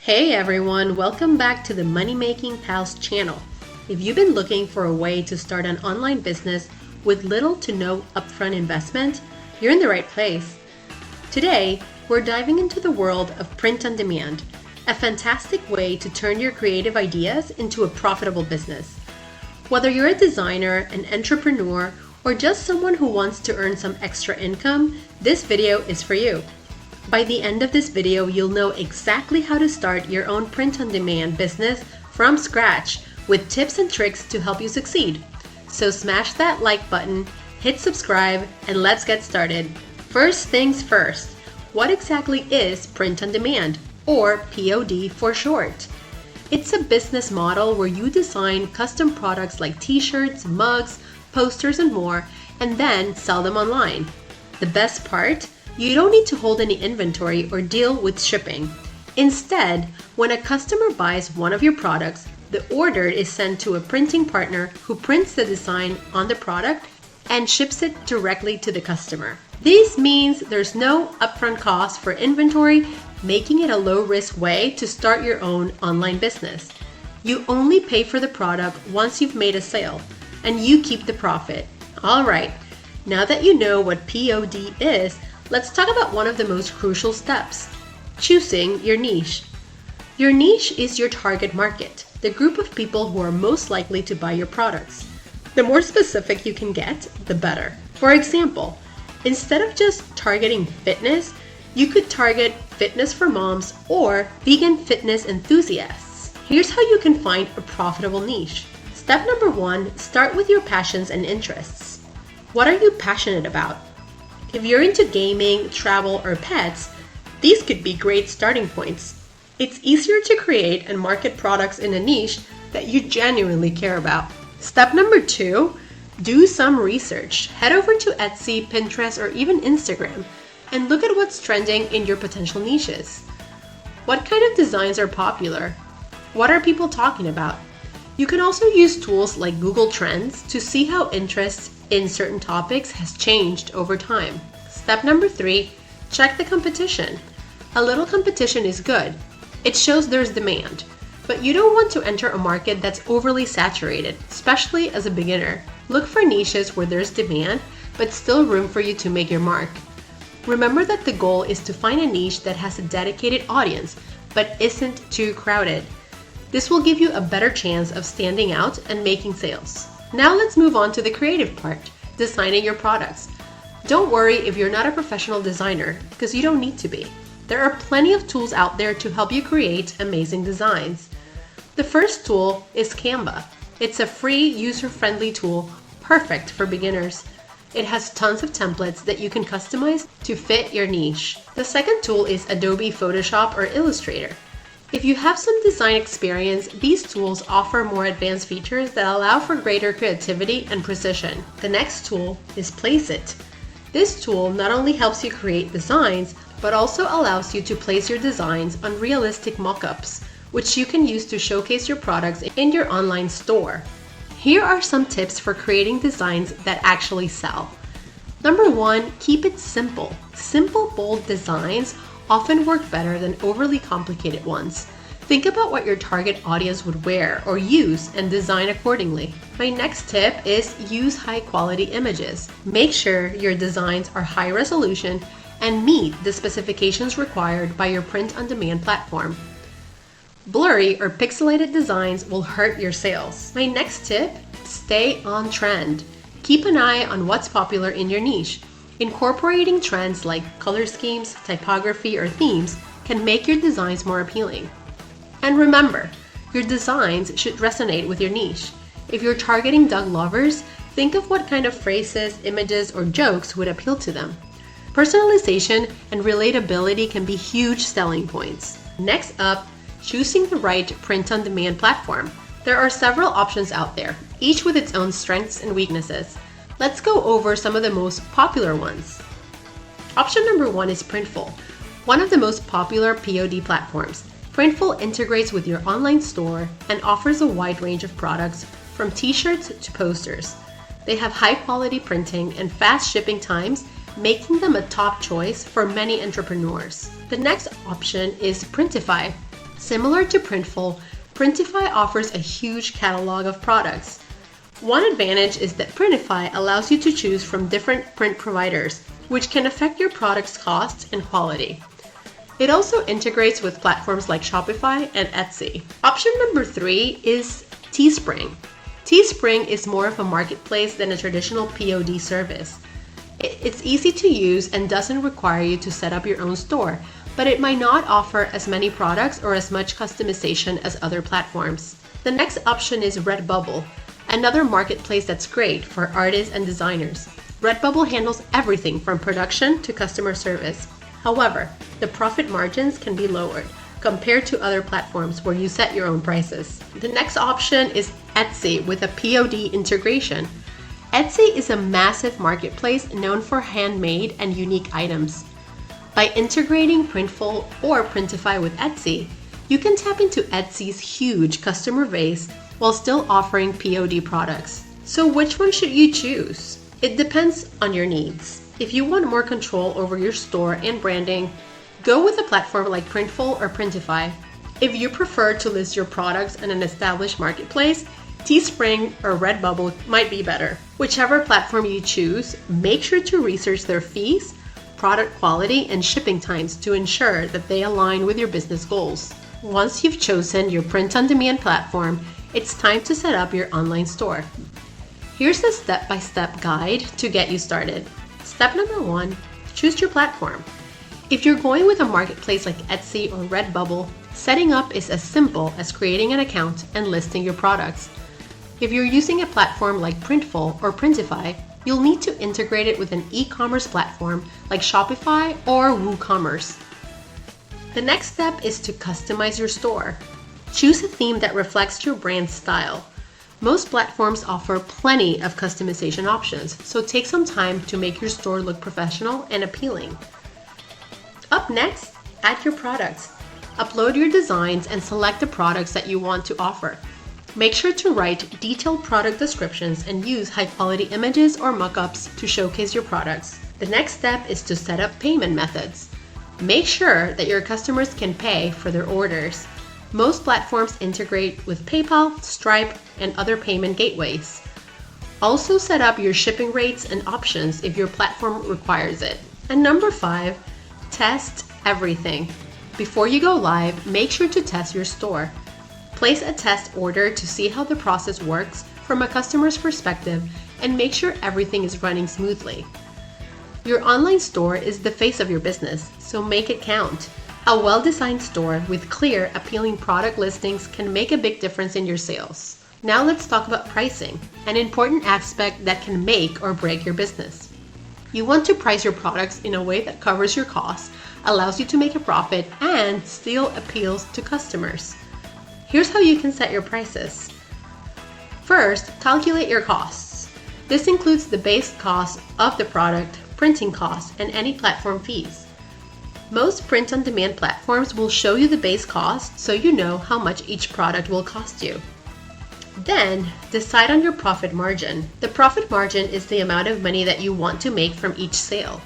Hey everyone, welcome back to the Money Making Pals channel. If you've been looking for a way to start an online business with little to no upfront investment, you're in the right place. Today, we're diving into the world of print on demand, a fantastic way to turn your creative ideas into a profitable business. Whether you're a designer, an entrepreneur, or just someone who wants to earn some extra income, this video is for you. By the end of this video, you'll know exactly how to start your own print-on-demand business from scratch with tips and tricks to help you succeed. So smash that like button, hit subscribe, and let's get started. First things first, what exactly is print-on-demand, or POD for short? It's a business model where you design custom products like t-shirts, mugs, posters, and more, and then sell them online. The best part? You don't need to hold any inventory or deal with shipping. Instead, when a customer buys one of your products, the order is sent to a printing partner who prints the design on the product and ships it directly to the customer. This means there's no upfront cost for inventory, making it a low-risk way to start your own online business. You only pay for the product once you've made a sale, and you keep the profit. All right, now that you know what POD is, let's talk about one of the most crucial steps, choosing your niche. Your niche is your target market, the group of people who are most likely to buy your products. The more specific you can get, the better. For example, instead of just targeting fitness, you could target fitness for moms or vegan fitness enthusiasts. Here's how you can find a profitable niche. Step number 1, start with your passions and interests. What are you passionate about? If you're into gaming, travel, or pets, these could be great starting points. It's easier to create and market products in a niche that you genuinely care about. Step number 2, do some research. Head over to Etsy, Pinterest, or even Instagram and look at what's trending in your potential niches. What kind of designs are popular? What are people talking about? You can also use tools like Google Trends to see how interest in certain topics has changed over time. Step number 3, check the competition. A little competition is good. It shows there's demand, but you don't want to enter a market that's overly saturated, especially as a beginner. Look for niches where there's demand, but still room for you to make your mark. Remember that the goal is to find a niche that has a dedicated audience, but isn't too crowded. This will give you a better chance of standing out and making sales. Now let's move on to the creative part, designing your products. Don't worry if you're not a professional designer, because you don't need to be. There are plenty of tools out there to help you create amazing designs. The first tool is Canva. It's a free, user-friendly tool, perfect for beginners. It has tons of templates that you can customize to fit your niche. The second tool is Adobe Photoshop or Illustrator. If you have some design experience, these tools offer more advanced features that allow for greater creativity and precision. The next tool is Placeit. This tool not only helps you create designs, but also allows you to place your designs on realistic mockups, which you can use to showcase your products in your online store. Here are some tips for creating designs that actually sell. Number 1, keep it simple. Simple, bold designs often work better than overly complicated ones. Think about what your target audience would wear or use and design accordingly. My next tip is use high quality images. Make sure your designs are high resolution and meet the specifications required by your print-on-demand platform. Blurry or pixelated designs will hurt your sales. My next tip, stay on trend. Keep an eye on what's popular in your niche. Incorporating trends like color schemes, typography, or themes can make your designs more appealing. And remember, your designs should resonate with your niche. If you're targeting dog lovers, think of what kind of phrases, images, or jokes would appeal to them. Personalization and relatability can be huge selling points. Next up, choosing the right print-on-demand platform. There are several options out there, each with its own strengths and weaknesses. Let's go over some of the most popular ones. Option number 1 is Printful, one of the most popular POD platforms. Printful integrates with your online store and offers a wide range of products from t-shirts to posters. They have high quality printing and fast shipping times, making them a top choice for many entrepreneurs. The next option is Printify. Similar to Printful, Printify offers a huge catalog of products. One advantage is that Printify allows you to choose from different print providers, which can affect your product's costs and quality. It also integrates with platforms like Shopify and Etsy. Option number 3 is Teespring. Teespring is more of a marketplace than a traditional POD service. It's easy to use and doesn't require you to set up your own store, but it might not offer as many products or as much customization as other platforms. The next option is Redbubble, another marketplace that's great for artists and designers. Redbubble handles everything from production to customer service. However, the profit margins can be lowered compared to other platforms where you set your own prices. The next option is Etsy with a POD integration. Etsy is a massive marketplace known for handmade and unique items. By integrating Printful or Printify with Etsy, you can tap into Etsy's huge customer base while still offering POD products. So which one should you choose? It depends on your needs. If you want more control over your store and branding, go with a platform like Printful or Printify. If you prefer to list your products in an established marketplace, Teespring or Redbubble might be better. Whichever platform you choose, make sure to research their fees, product quality, and shipping times to ensure that they align with your business goals. Once you've chosen your print-on-demand platform, it's time to set up your online store. Here's a step-by-step guide to get you started. Step number 1, choose your platform. If you're going with a marketplace like Etsy or Redbubble, setting up is as simple as creating an account and listing your products. If you're using a platform like Printful or Printify, you'll need to integrate it with an e-commerce platform like Shopify or WooCommerce. The next step is to customize your store. Choose a theme that reflects your brand's style. Most platforms offer plenty of customization options, so take some time to make your store look professional and appealing. Up next, add your products. Upload your designs and select the products that you want to offer. Make sure to write detailed product descriptions and use high-quality images or mock-ups to showcase your products. The next step is to set up payment methods. Make sure that your customers can pay for their orders. Most platforms integrate with PayPal, Stripe, and other payment gateways. Also set up your shipping rates and options if your platform requires it. And number 5, test everything. Before you go live, make sure to test your store. Place a test order to see how the process works from a customer's perspective and make sure everything is running smoothly. Your online store is the face of your business, so make it count. A well-designed store with clear, appealing product listings can make a big difference in your sales. Now let's talk about pricing, an important aspect that can make or break your business. You want to price your products in a way that covers your costs, allows you to make a profit, and still appeals to customers. Here's how you can set your prices. First, calculate your costs. This includes the base cost of the product, printing costs, and any platform fees. Most print-on-demand platforms will show you the base cost so you know how much each product will cost you. Then, decide on your profit margin. The profit margin is the amount of money that you want to make from each sale.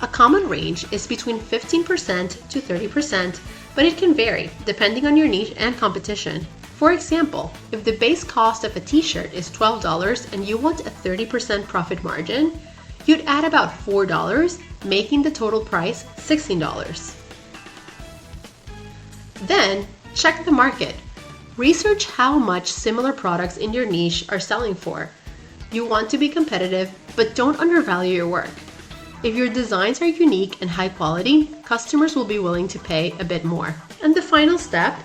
A common range is between 15% to 30%, but it can vary depending on your niche and competition. For example, if the base cost of a t-shirt is $12 and you want a 30% profit margin, you'd add about $4, making the total price $16. Then, check the market. Research how much similar products in your niche are selling for. You want to be competitive, but don't undervalue your work. If your designs are unique and high quality, customers will be willing to pay a bit more. And the final step,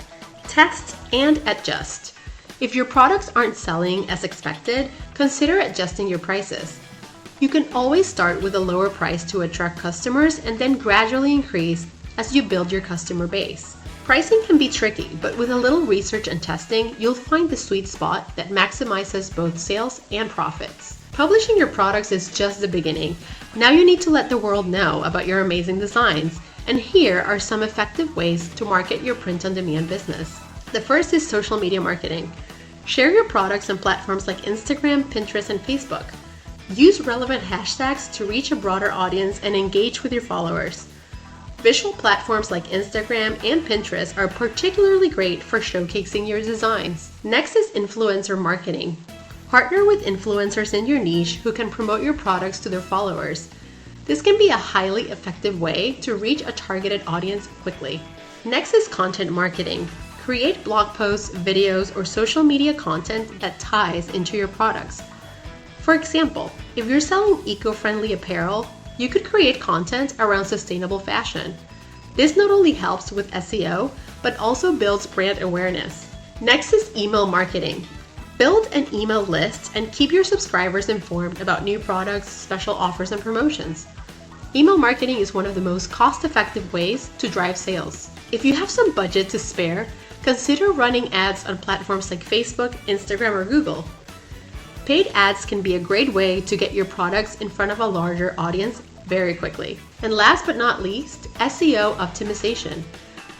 test and adjust. If your products aren't selling as expected, consider adjusting your prices. You can always start with a lower price to attract customers and then gradually increase as you build your customer base. Pricing can be tricky, but with a little research and testing, you'll find the sweet spot that maximizes both sales and profits. Publishing your products is just the beginning. Now you need to let the world know about your amazing designs. And here are some effective ways to market your print-on-demand business. The first is social media marketing. Share your products on platforms like Instagram, Pinterest, and Facebook. Use relevant hashtags to reach a broader audience and engage with your followers. Visual platforms like Instagram and Pinterest are particularly great for showcasing your designs. Next is influencer marketing. Partner with influencers in your niche who can promote your products to their followers. This can be a highly effective way to reach a targeted audience quickly. Next is content marketing. Create blog posts, videos, or social media content that ties into your products. For example, if you're selling eco-friendly apparel, you could create content around sustainable fashion. This not only helps with SEO, but also builds brand awareness. Next is email marketing. Build an email list and keep your subscribers informed about new products, special offers, and promotions. Email marketing is one of the most cost-effective ways to drive sales. If you have some budget to spare, consider running ads on platforms like Facebook, Instagram, or Google. Paid ads can be a great way to get your products in front of a larger audience very quickly. And last but not least, SEO optimization.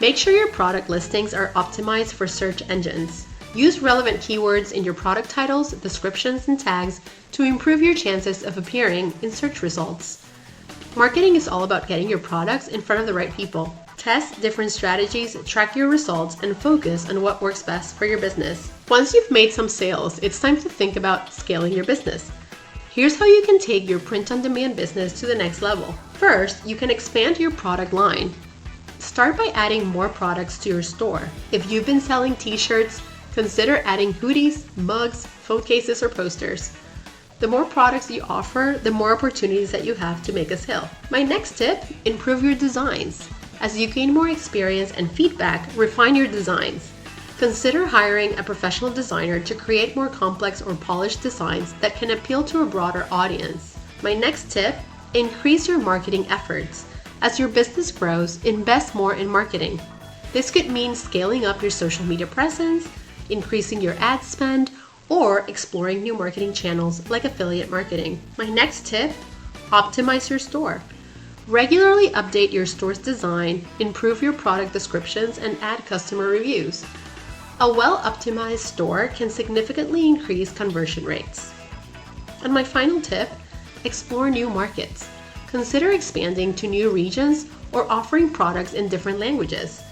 Make sure your product listings are optimized for search engines. Use relevant keywords in your product titles, descriptions, and tags to improve your chances of appearing in search results. Marketing is all about getting your products in front of the right people. Test different strategies, track your results, and focus on what works best for your business. Once you've made some sales, it's time to think about scaling your business. Here's how you can take your print-on-demand business to the next level. First, you can expand your product line. Start by adding more products to your store. If you've been selling t-shirts, consider adding hoodies, mugs, phone cases, or posters. The more products you offer, the more opportunities that you have to make a sale. My next tip, improve your designs. As you gain more experience and feedback, refine your designs. Consider hiring a professional designer to create more complex or polished designs that can appeal to a broader audience. My next tip, increase your marketing efforts. As your business grows, invest more in marketing. This could mean scaling up your social media presence, increasing your ad spend, or exploring new marketing channels like affiliate marketing. My next tip, optimize your store. Regularly update your store's design, improve your product descriptions, and add customer reviews. A well-optimized store can significantly increase conversion rates. And my final tip, explore new markets. Consider expanding to new regions or offering products in different languages.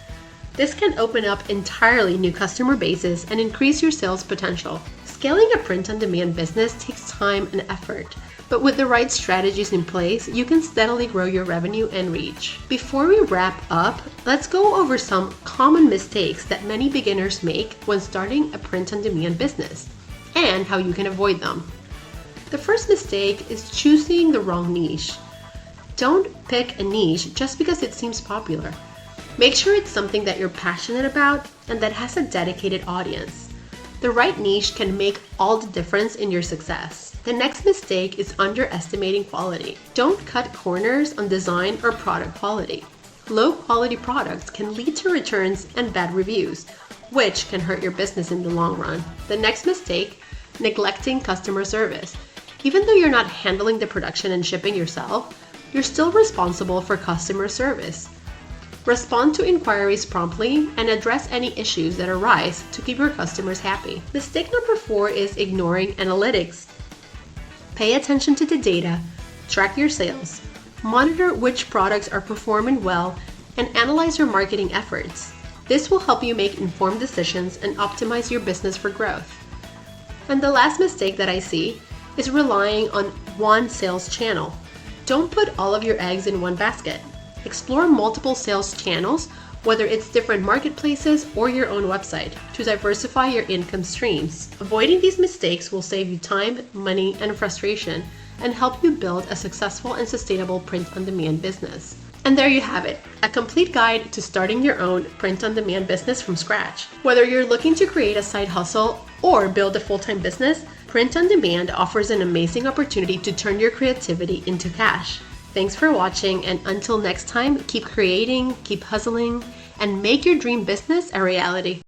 This can open up entirely new customer bases and increase your sales potential. Scaling a print-on-demand business takes time and effort, but with the right strategies in place, you can steadily grow your revenue and reach. Before we wrap up, let's go over some common mistakes that many beginners make when starting a print-on-demand business and how you can avoid them. The first mistake is choosing the wrong niche. Don't pick a niche just because it seems popular. Make sure it's something that you're passionate about and that has a dedicated audience. The right niche can make all the difference in your success. The next mistake is underestimating quality. Don't cut corners on design or product quality. Low quality products can lead to returns and bad reviews, which can hurt your business in the long run. The next mistake, neglecting customer service. Even though you're not handling the production and shipping yourself, you're still responsible for customer service. Respond to inquiries promptly and address any issues that arise to keep your customers happy. Mistake number 4 is ignoring analytics. Pay attention to the data, track your sales, monitor which products are performing well, and analyze your marketing efforts. This will help you make informed decisions and optimize your business for growth. And the last mistake that I see is relying on one sales channel. Don't put all of your eggs in one basket. Explore multiple sales channels, whether it's different marketplaces or your own website, to diversify your income streams. Avoiding these mistakes will save you time, money, and frustration, and help you build a successful and sustainable print-on-demand business. And there you have it, a complete guide to starting your own print-on-demand business from scratch. Whether you're looking to create a side hustle or build a full-time business, Print-on-Demand offers an amazing opportunity to turn your creativity into cash. Thanks for watching, and until next time, keep creating, keep hustling, and make your dream business a reality.